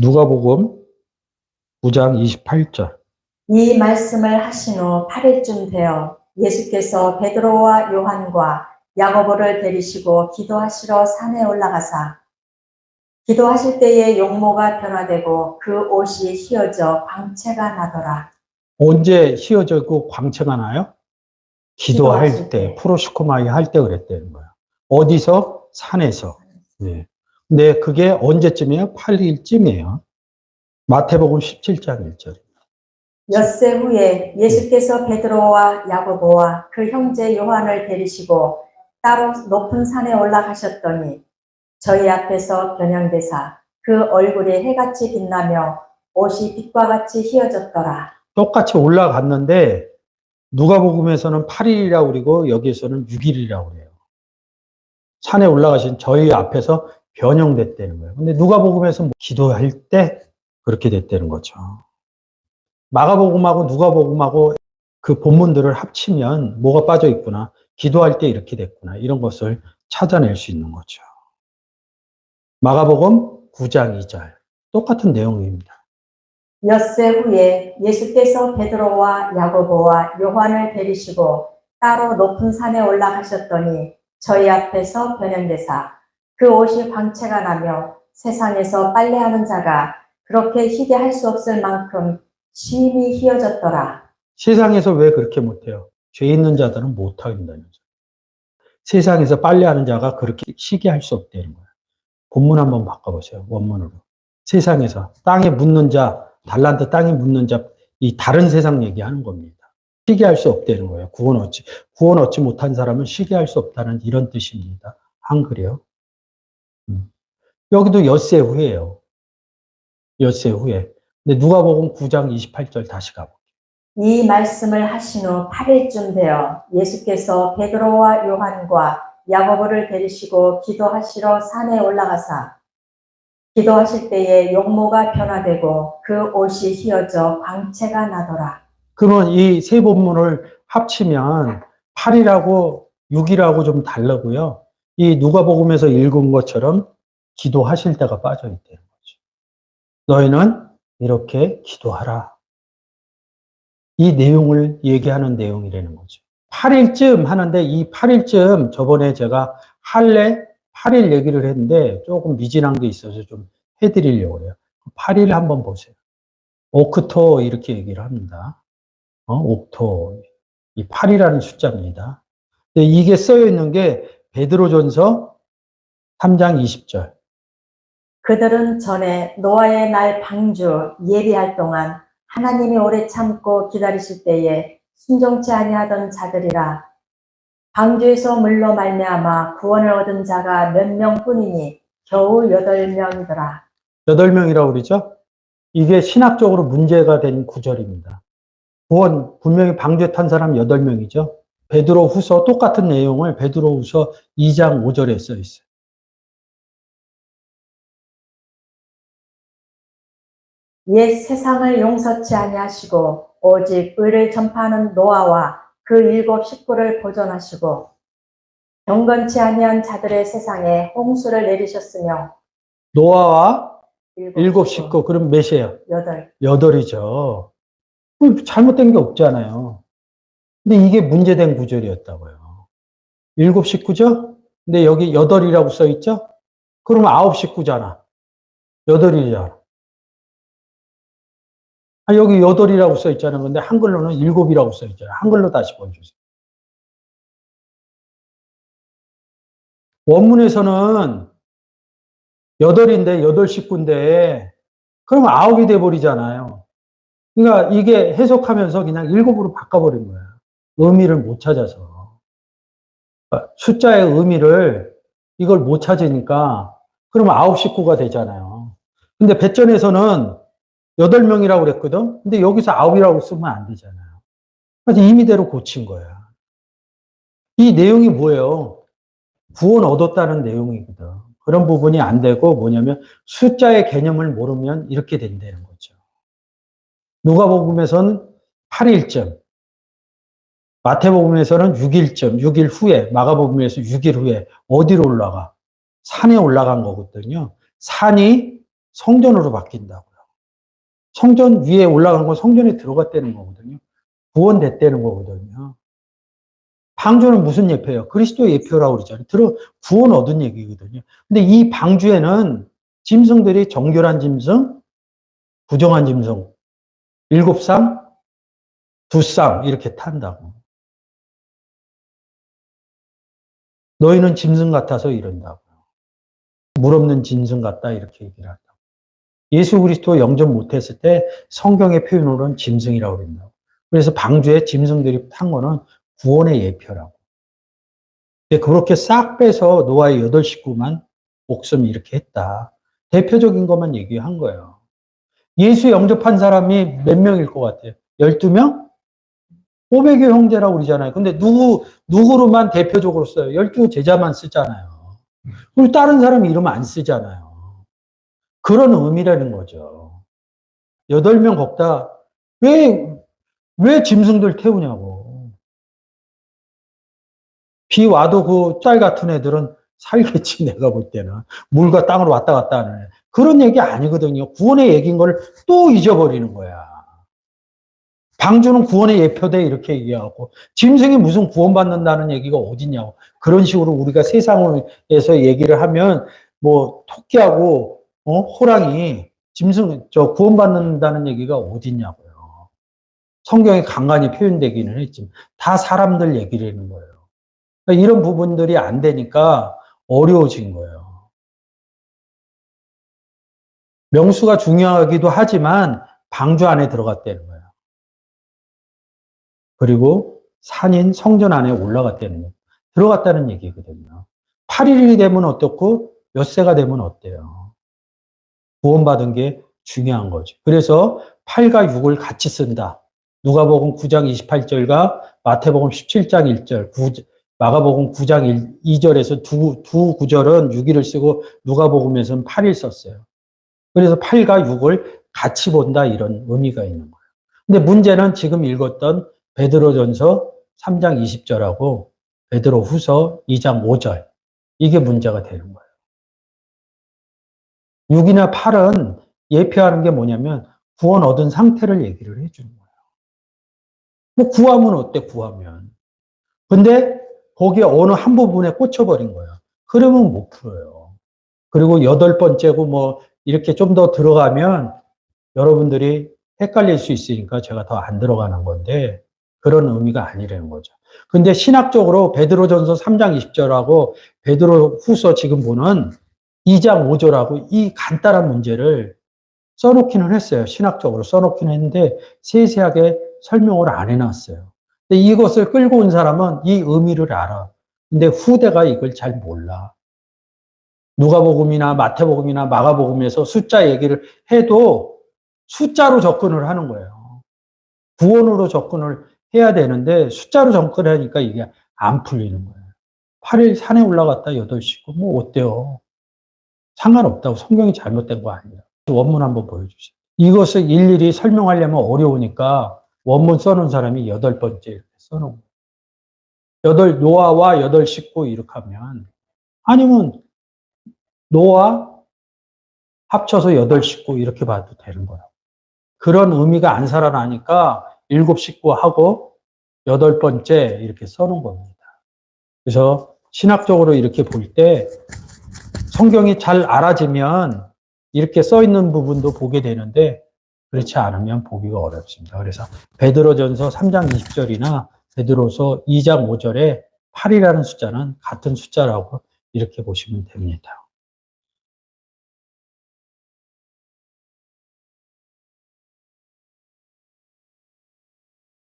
누가복음 9장 28절. 이 말씀을 하신 후 8일쯤 되어 예수께서 베드로와 요한과 야고보를 데리시고 기도하시러 산에 올라가사 기도하실 때에 용모가 변화되고 그 옷이 휘어져 광채가 나더라. 언제 휘어지고 광채가 나요? 기도할 때, 때. 프로시코마이 할 때 그랬다는 거야. 어디서? 산에서. 네. 근데 그게 언제쯤이에요? 8일쯤이에요. 마태복음 17장 1절. 엿새 후에 예수께서 베드로와 야고보와 그 형제 요한을 데리시고 따로 높은 산에 올라가셨더니 저희 앞에서 변형되사 그 얼굴이 해같이 빛나며 옷이 빛과 같이 휘어졌더라. 똑같이 올라갔는데 누가복음에서는 8일이라고 그러고 여기에서는 6일이라고 그래요. 산에 올라가신 저희 앞에서 변형됐다는 거예요. 근데 누가복음에서 기도할 때 그렇게 됐다는 거죠. 마가복음하고 누가복음하고 그 본문들을 합치면 뭐가 빠져 있구나. 기도할 때 이렇게 됐구나. 이런 것을 찾아낼 수 있는 거죠. 마가복음 9장 2절. 똑같은 내용입니다. 엿새 후에 예수께서 베드로와 야고보와 요한을 데리시고 따로 높은 산에 올라가셨더니 저희 앞에서 변형되사 그 옷이 광채가 나며 세상에서 빨래하는 자가 그렇게 희게 할 수 없을 만큼 심히 휘어졌더라. 세상에서 왜 그렇게 못해요? 죄 있는 자들은 못한다는 거죠. 세상에서 빨래하는 자가 그렇게 시게 할 수 없다는 거예요. 본문 한번 바꿔보세요. 원문으로. 세상에서 땅에 묻는 자, 달란트 땅에 묻는 자, 이 다른 세상 얘기하는 겁니다. 시게 할 수 없다는 거예요. 구원 얻지 못한 사람은 시게 할 수 없다는 이런 뜻입니다. 한글이요. 여기도 엿새 후에요. 엿새 후에. 근데 누가복음 9장 28절 다시 가볼게요. 이 말씀을 하신 후 8일쯤 되어 예수께서 베드로와 요한과 야고보를 데리시고 기도하시러 산에 올라가사 기도하실 때에 용모가 변화되고 그 옷이 휘어져 광채가 나더라. 그러면 이 세 본문을 합치면 8이라고 6이라고 좀 다르고요. 이 누가복음에서 읽은 것처럼 기도하실 때가 빠져 있다는 거죠. 너희는 이렇게 기도하라. 이 내용을 얘기하는 내용이라는 거죠. 8일쯤 하는데 이 8일쯤 저번에 제가 할례 8일 얘기를 했는데 조금 미진한 게 있어서 좀 해드리려고 해요. 8일 한번 보세요. 오크토 이렇게 얘기를 합니다. 옥토. 이 8이라는 숫자입니다. 근데 이게 써여 있는 게 베드로전서 3장 20절. 그들은 전에 노아의 날 방주 예비할 동안 하나님이 오래 참고 기다리실 때에 순종치 아니하던 자들이라. 방주에서 물로 말미암아 구원을 얻은 자가 몇 명뿐이니 겨우 8명이더라. 8명이라고 그러죠? 이게 신학적으로 문제가 된 구절입니다. 구원, 분명히 방주에 탄 사람 8명이죠. 베드로 후서 똑같은 내용을 베드로 후서 2장 5절에 써 있어요. 옛 세상을 용서치 아니하시고 오직 의를 전파하는 노아와 그 7 식구를 보존하시고 경건치 아니한 자들의 세상에 홍수를 내리셨으며 노아와 7 7 식구, 그럼 몇이에요? 8. 8이죠. 잘못된 게 없잖아요. 근데 이게 문제된 구절이었다고요. 7 식구죠? 근데 여기 8이라고 써 있죠? 그러면 9 식구잖아. 8이잖아. 여기 8이라고 써 있잖아요. 근데 한글로는 7이라고 써 있잖아요. 한글로 다시 보여주세요. 원문에서는 8인데, 8 식구인데, 그러면 9이 돼버리잖아요. 그러니까 이게 해석하면서 그냥 7으로 바꿔버린 거야. 의미를 못 찾아서. 숫자의 의미를 이걸 못 찾으니까, 그러면 9 식구가 되잖아요. 근데 배전에서는 8명이라고 그랬거든? 근데 여기서 9이라고 쓰면 안 되잖아요. 그래서 임의대로 고친 거야. 이 내용이 뭐예요? 구원 얻었다는 내용이거든. 그런 부분이 안 되고 뭐냐면 숫자의 개념을 모르면 이렇게 된다는 거죠. 누가복음에서는 8일쯤, 마태복음에서는 6일쯤, 6일 후에, 마가복음에서 6일 후에 어디로 올라가? 산에 올라간 거거든요. 산이 성전으로 바뀐다고요. 성전 위에 올라간 건 성전에 들어갔다는 거거든요. 구원됐다는 거거든요. 방주는 무슨 예표예요? 그리스도 예표라고 그러잖아요. 구원 얻은 얘기거든요. 근데 이 방주에는 짐승들이 정결한 짐승, 부정한 짐승, 7쌍, 2쌍 이렇게 탄다고. 너희는 짐승 같아서 이런다고요. 물 없는 짐승 같다 이렇게 얘기를 한다고. 예수 그리스도 영접 못했을 때 성경의 표현으로는 짐승이라고 그런다고. 그래서 방주에 짐승들이 탄 거는 구원의 예표라고. 그렇게 싹 빼서 노아의 8 식구만 목숨 이렇게 했다. 대표적인 것만 얘기한 거예요. 예수 영접한 사람이 몇 명일 것 같아요? 12명? 500의 형제라고 그러잖아요. 근데 누구로만 대표적으로 써요? 12 제자만 쓰잖아요. 그리고 다른 사람 이름 안 쓰잖아요. 그런 의미라는 거죠. 8명 걷다, 왜 짐승들 태우냐고. 비 와도 그 짤 같은 애들은 살겠지, 내가 볼 때는. 물과 땅으로 왔다 갔다 하는 애. 그런 얘기 아니거든요. 구원의 얘기인 걸 또 잊어버리는 거야. 방주는 구원의 예표대 이렇게 얘기하고, 짐승이 무슨 구원받는다는 얘기가 어딨냐고. 그런 식으로 우리가 세상에서 얘기를 하면, 뭐, 토끼하고, 호랑이, 짐승, 구원받는다는 얘기가 어딨냐고요. 성경에 간간히 표현되기는 했지만, 다 사람들 얘기를 하는 거예요. 그러니까 이런 부분들이 안 되니까 어려워진 거예요. 명수가 중요하기도 하지만, 방주 안에 들어갔다는 거예요. 그리고 산인 성전 안에 들어갔다는 얘기거든요. 8일이 되면 어떻고 몇 세가 되면 어때요? 구원받은 게 중요한 거죠. 그래서 8과 6을 같이 쓴다. 누가복음 9장 28절과 마태복음 17장 1절, 마가복음 9장 2절에서 두 구절은 6일을 쓰고 누가복음에서는 8일 썼어요. 그래서 8과 6을 같이 본다 이런 의미가 있는 거예요. 근데 문제는 지금 읽었던 베드로전서 3장 20절하고 베드로후서 2장 5절 이게 문제가 되는 거예요. 6이나 8은 예표하는 게 뭐냐면 구원 얻은 상태를 얘기를 해주는 거예요. 뭐 구하면 어때? 구하면. 근데 거기에 어느 한 부분에 꽂혀버린 거예요. 그러면 못 풀어요. 그리고 8번째고 뭐 이렇게 좀 더 들어가면 여러분들이 헷갈릴 수 있으니까 제가 더 안 들어가는 건데 그런 의미가 아니라는 거죠. 근데 신학적으로 베드로전서 3장 20절하고 베드로후서 지금 보는 2장 5절하고 이 간단한 문제를 써놓기는 했어요. 신학적으로 써놓기는 했는데 세세하게 설명을 안 해놨어요. 근데 이것을 끌고 온 사람은 이 의미를 알아. 근데 후대가 이걸 잘 몰라. 누가복음이나 마태복음이나 마가복음에서 숫자 얘기를 해도 숫자로 접근을 하는 거예요. 구원으로 접근을 해야 되는데 숫자로 접근하니까 이게 안 풀리는 거예요. 8일 산에 올라갔다 8시고 뭐 어때요? 상관없다고. 성경이 잘못된 거 아니에요. 원문 한번 보여주세요. 이것을 일일이 설명하려면 어려우니까 원문 써놓은 사람이 8번째 이렇게 써놓은 거예요. 노아와 8 식구 이렇게 하면, 아니면 노아 합쳐서 8 식구 이렇게 봐도 되는 거예요. 그런 의미가 안 살아나니까 7 식구하고 8번째 이렇게 써놓은 겁니다. 그래서 신학적으로 이렇게 볼 때 성경이 잘 알아지면 이렇게 써 있는 부분도 보게 되는데 그렇지 않으면 보기가 어렵습니다. 그래서 베드로전서 3장 20절이나 베드로서 2장 5절에 8이라는 숫자는 같은 숫자라고 이렇게 보시면 됩니다.